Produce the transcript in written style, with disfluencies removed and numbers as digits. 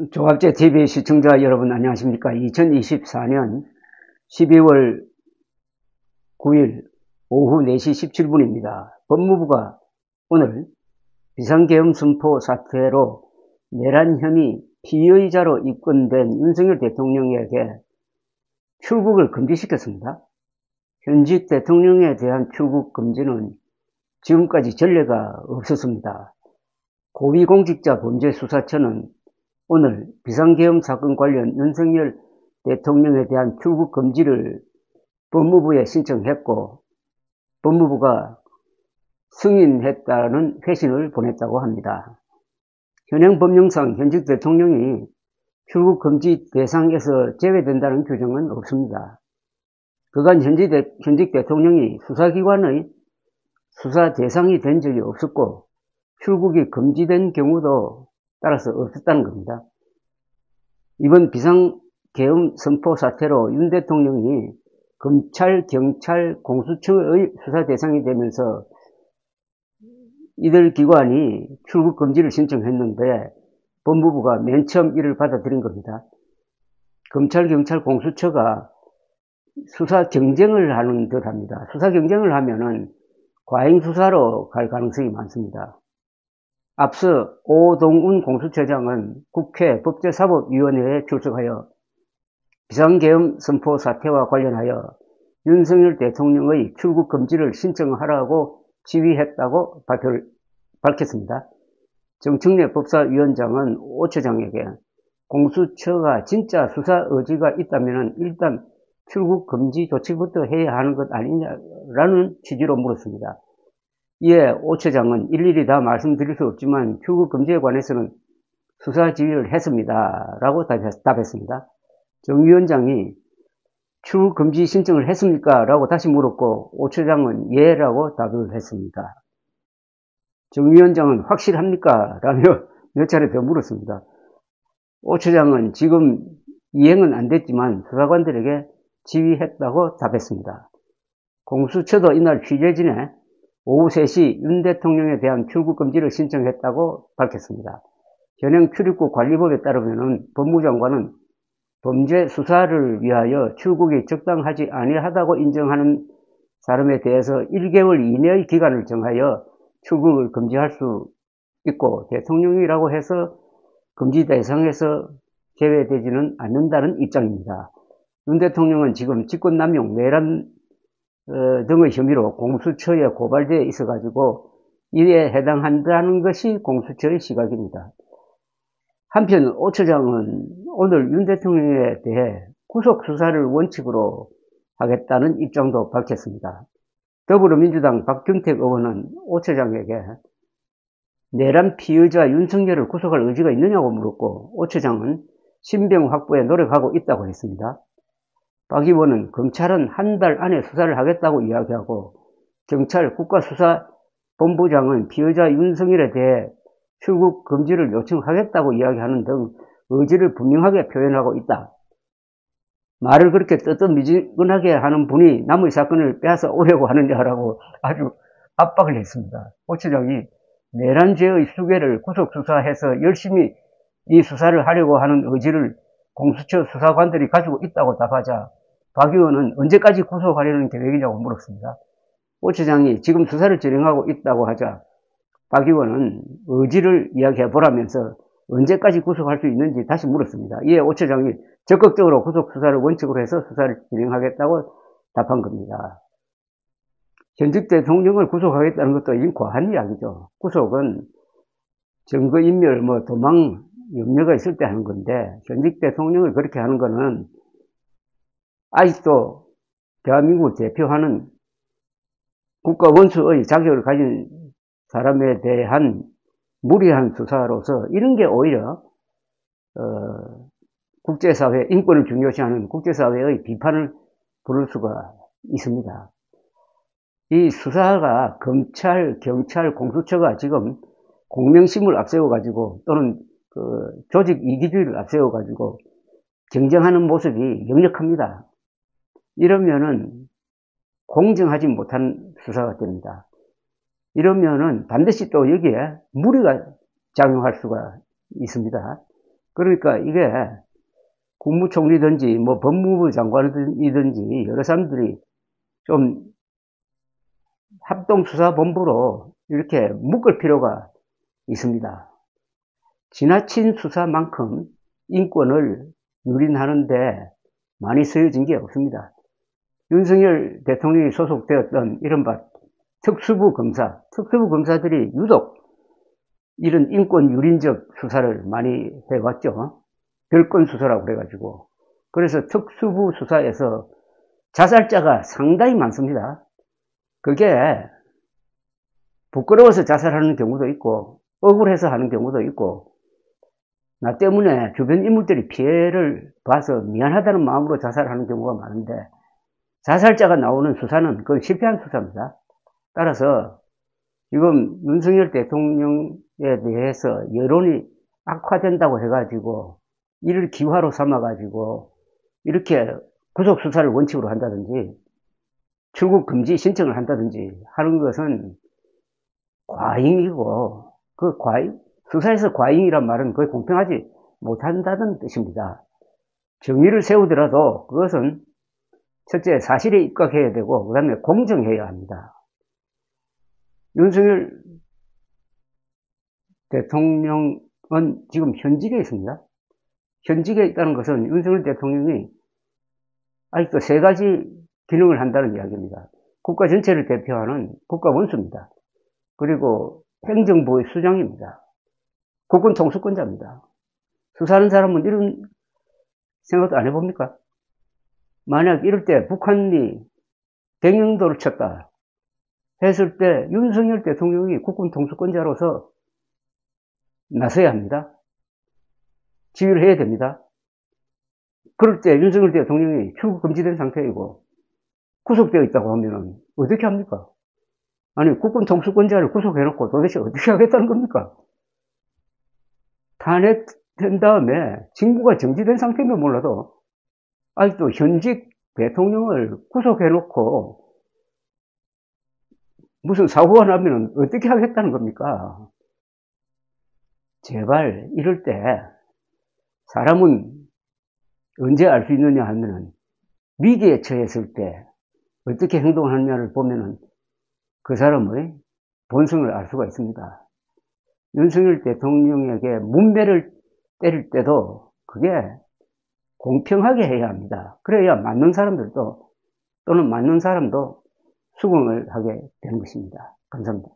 조갑제 TV 시청자 여러분 안녕하십니까? 2024년 12월 9일 오후 4시 17분입니다. 법무부가 오늘 비상계엄 선포 사태로 내란 혐의 피의자로 입건된 윤석열 대통령에게 출국을 금지시켰습니다. 현직 대통령에 대한 출국 금지는 지금까지 전례가 없었습니다. 고위공직자범죄수사처는 오늘 비상계엄 사건 관련 윤석열 대통령에 대한 출국 금지를 법무부에 신청했고 법무부가 승인했다는 회신을 보냈다고 합니다. 현행 법령상 현직 대통령이 출국 금지 대상에서 제외된다는 규정은 없습니다. 그간 현직 대통령이 수사기관의 수사 대상이 된 적이 없었고 출국이 금지된 경우도 따라서 없었다는 겁니다. 이번 비상계엄 선포 사태로 윤 대통령이 검찰, 경찰, 공수처의 수사 대상이 되면서 이들 기관이 출국 금지를 신청했는데 법무부가 맨 처음 이를 받아들인 겁니다. 검찰, 경찰, 공수처가 수사 경쟁을 하는 듯 합니다. 수사 경쟁을 하면은 과잉 수사로 갈 가능성이 많습니다. 앞서 오동훈 공수처장은 국회 법제사법위원회에 출석하여 비상계엄 선포 사태와 관련하여 윤석열 대통령의 출국 금지를 신청하라고 지휘했다고 밝혔습니다. 정청래 법사위원장은 오 처장에게 공수처가 진짜 수사 의지가 있다면 일단 출국 금지 조치부터 해야 하는 것 아니냐라는 취지로 물었습니다. 이에 오 처장은 일일이 다 말씀드릴 수 없지만 출국 금지에 관해서는 수사 지휘를 했습니다. 라고 답했습니다. 정 위원장이 출국 금지 신청을 했습니까? 라고 다시 물었고 오 처장은 예 라고 답을 했습니다. 정 위원장은 확실합니까? 라며 몇 차례 더 물었습니다. 오 처장은 지금 이행은 안 됐지만 수사관들에게 지휘했다고 답했습니다. 공수처도 이날 취재진에 오후 3시 윤 대통령에 대한 출국 금지를 신청했다고 밝혔습니다. 현행 출입국 관리법에 따르면 법무장관은 범죄 수사를 위하여 출국이 적당하지 아니하다고 인정하는 사람에 대해서 1개월 이내의 기간을 정하여 출국을 금지할 수 있고 대통령이라고 해서 금지 대상에서 제외되지는 않는다는 입장입니다. 윤 대통령은 지금 직권남용, 내란 등의 혐의로 공수처에 고발되어 있어가지고 이에 해당한다는 것이 공수처의 시각입니다. 한편 오 처장은 오늘 윤 대통령에 대해 구속수사를 원칙으로 하겠다는 입장도 밝혔습니다. 더불어민주당 박경택 의원은 오 처장에게 내란 피의자 윤석열을 구속할 의지가 있느냐고 물었고 오 처장은 신병 확보에 노력하고 있다고 했습니다. 박 의원은 검찰은 한 달 안에 수사를 하겠다고 이야기하고 경찰 국가수사본부장은 피의자 윤석열에 대해 출국 금지를 요청하겠다고 이야기하는 등 의지를 분명하게 표현하고 있다. 말을 그렇게 뜨뜻미지근하게 하는 분이 남의 사건을 빼앗아 오려고 하느냐라고 아주 압박을 했습니다. 오 처장이 내란죄의 수괴를 구속수사해서 열심히 이 수사를 하려고 하는 의지를 공수처 수사관들이 가지고 있다고 답하자 박 의원은 언제까지 구속하려는 계획이냐고 물었습니다. 오 처장이 지금 수사를 진행하고 있다고 하자 박 의원은 의지를 이야기해보라면서 언제까지 구속할 수 있는지 다시 물었습니다. 이에 오 처장이 적극적으로 구속수사를 원칙으로 해서 수사를 진행하겠다고 답한 겁니다. 현직 대통령을 구속하겠다는 것도 이건 과한 이야기죠. 구속은 증거인멸, 도망 염려가 있을 때 하는 건데 현직 대통령을 그렇게 하는 거는 아직도 대한민국을 대표하는 국가원수의 자격을 가진 사람에 대한 무리한 수사로서 이런 게 오히려 국제사회, 인권을 중요시하는 국제사회의 비판을 부를 수가 있습니다. 이 수사가 검찰, 경찰, 공수처가 지금 공명심을 앞세워가지고 또는 조직 이기주의를 앞세워가지고 경쟁하는 모습이 역력합니다. 이러면은 공정하지 못한 수사가 됩니다. 이러면은 반드시 또 여기에 무리가 작용할 수가 있습니다. 그러니까 이게 국무총리든지 뭐 법무부 장관이든지 여러 사람들이 좀 합동수사본부로 이렇게 묶을 필요가 있습니다. 지나친 수사만큼 인권을 유린하는데 많이 쓰여진 게 없습니다. 윤석열 대통령이 소속되었던 이른바 특수부 검사들이 유독 이런 인권 유린적 수사를 많이 해왔죠. 별건 수사라고 그래가지고. 그래서 특수부 수사에서 자살자가 상당히 많습니다. 그게 부끄러워서 자살하는 경우도 있고 억울해서 하는 경우도 있고 나 때문에 주변 인물들이 피해를 봐서 미안하다는 마음으로 자살하는 경우가 많은데 자살자가 나오는 수사는 그건 실패한 수사입니다. 따라서 지금 윤석열 대통령에 대해서 여론이 악화된다고 해가지고 이를 기화로 삼아가지고 이렇게 구속수사를 원칙으로 한다든지 출국 금지 신청을 한다든지 하는 것은 과잉이고 그 수사에서 과잉이란 말은 거의 공평하지 못한다는 뜻입니다. 정의를 세우더라도 그것은 첫째 사실에 입각해야 되고 그 다음에 공정해야 합니다. 윤석열 대통령은 지금 현직에 있습니다. 현직에 있다는 것은 윤석열 대통령이 아직도 세 가지 기능을 한다는 이야기입니다. 국가 전체를 대표하는 국가원수입니다. 그리고 행정부의 수장입니다. 국군 통수권자입니다. 수사하는 사람은 이런 생각도 안 해봅니까? 만약 이럴 때 북한이 대경도를 쳤다 했을 때 윤석열 대통령이 국군 통수권자로서 나서야 합니다. 지휘를 해야 됩니다. 그럴 때 윤석열 대통령이 출국 금지된 상태이고 구속되어 있다고 하면 어떻게 합니까? 아니 국군 통수권자를 구속해놓고 도대체 어떻게 하겠다는 겁니까? 탄핵된 다음에 직무가 정지된 상태면 몰라도 아직도 현직 대통령을 구속해놓고 무슨 사고가 나면 어떻게 하겠다는 겁니까? 제발 이럴 때 사람은 언제 알 수 있느냐 하면은 위기에 처했을 때 어떻게 행동하느냐를 보면은 그 사람의 본성을 알 수가 있습니다. 윤석열 대통령에게 문매를 때릴 때도 그게 공평하게 해야 합니다. 그래야 맞는 사람들도 또는 맞는 사람도 수긍을 하게 되는 것입니다. 감사합니다.